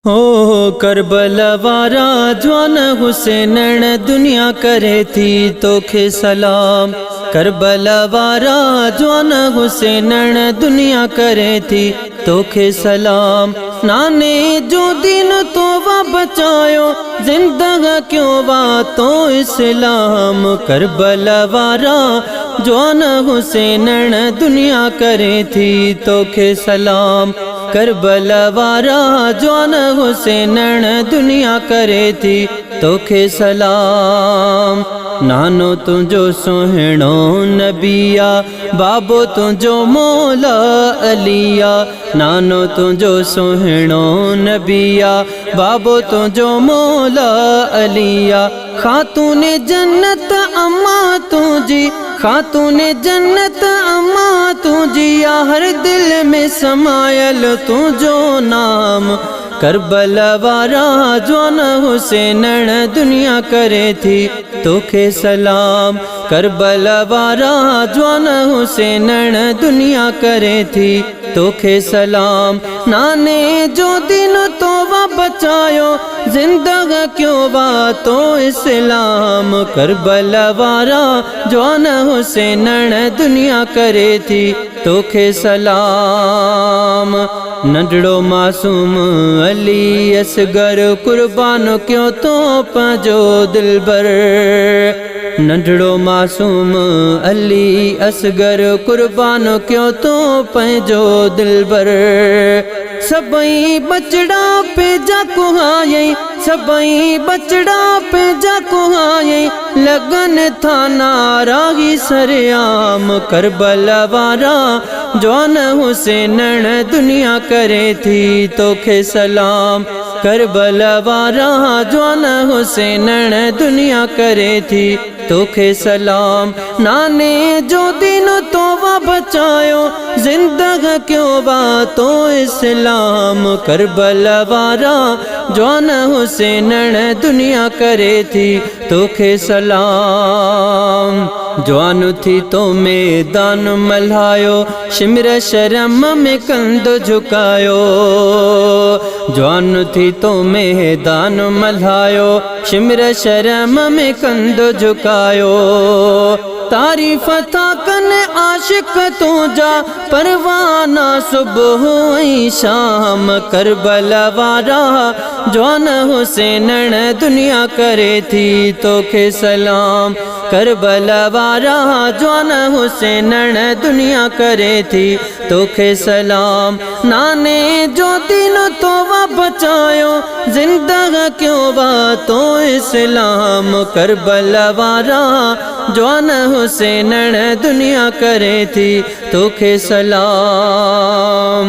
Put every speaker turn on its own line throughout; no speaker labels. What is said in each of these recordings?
हो करबला वारा जवान हुसैन दुनिया करे थी तोखे सलाम। करबला वारा जवान हुसैन दुनिया करे थी तोखे सलाम। नाने जो दिन तो वा बचायो जिंदगा क्यों वा तो इस्लाम। करबला वारा जवान हुसैन दुनिया करे थी तोखे सलाम। करबला वारा जवान हुसैन दुनिया करे थी तोखे सलाम। नानो तुझो सोहणो नबिया बाबो तुझो मौला अलिया। नानो तुझो सोहणो नबिया बाबो तुझो मौला अलिया। खातूने जन्नत अम्मा तुझी खातूने जन्नत अम्मा तुझी हर दिल में समायल तुझो नाम। करबला वारा जवान हुसैन दुनिया करे थी तोखे सलाम। करबला वारा जवान हुसैन दुनिया करे थी तोखे सलाम। नाने जो दिन तो वा बचायो जिंदगा क्यों वा तो इस्लाम। करबला वारा जवान हुसैन दुनिया करे थी तोखे सलाम। नंढड़ो मासूम अली असगर कुर्बान क्यों तो पंहिंजो दिलबर। नंढड़ो मासूम अली असगर कुर्बान क्यों तो पंहिंजो दिलबर। सबई बचड़ा पे जा कुहायई सबई बचड़ा पे जा कुहायई लगन था नाराही सरेआम। करबला वारा जवान हुसैन दुनिया करे थी तोखे सलाम। करबला वारा जवान हुसैन दुनिया करे थी तोखे सलाम। नाने जो दिन तो वा बचायो जिंदगा क्यों वा तो इस्लाम। करबला वारा जवान हुसैन दुनिया करे थी तोखे सलाम। जवान थी तो मैदान मल्हायो शिमर शर्म में कंध झुकायो। जवान थी तो मैदान मल्हायो शिमर शर्म में कंध झुकायो। तारीफ था कन आशिक तुझा परवाना सुबह हुई शाम। करबला वारा जवान हुसैन दुनिया करे थी तोखे सलाम। करबला वारा जवान हुसैन दुनिया करे थी तोखे सलाम। नाने जो दिन तो वा बचायो जिंदगा क्यों वा तो इस्लाम। करबला वारा जवान हुसैन दुनिया करे थी तोखे सलाम।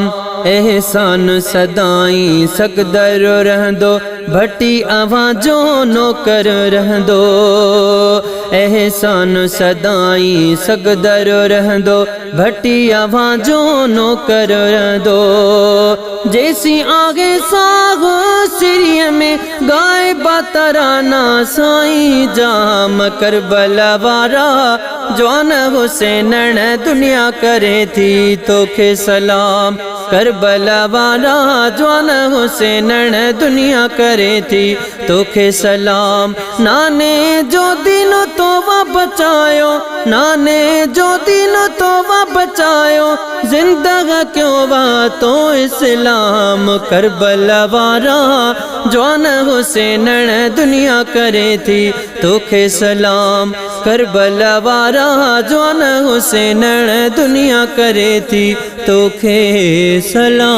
एहसान सदाई सकदर रहंदो भट्टी आवाजो नौकर रहंदो। एहसान सदाई सकदर रहंदो भट्टी आवाजो नौकर रहंदो। जैसी आगे साग सिरिय में गाय बातराना साई जाम। करबला वारा जवान हुसैन दुनिया करे थी तोखे सलाम। करबला वारा जवान हुसैन दुनिया करे थी तोखे सलाम। नाने जो दिन तो वा बचायो नाने जो दिन तो वा बचायो जिंदगा क्यों वा तो इस्लाम। करबला वारा जवान हुसैन दुनिया करे थी तोखे सलाम। करबला वारा जवान हुसैन दुनिया करे थी तोखे सलाम।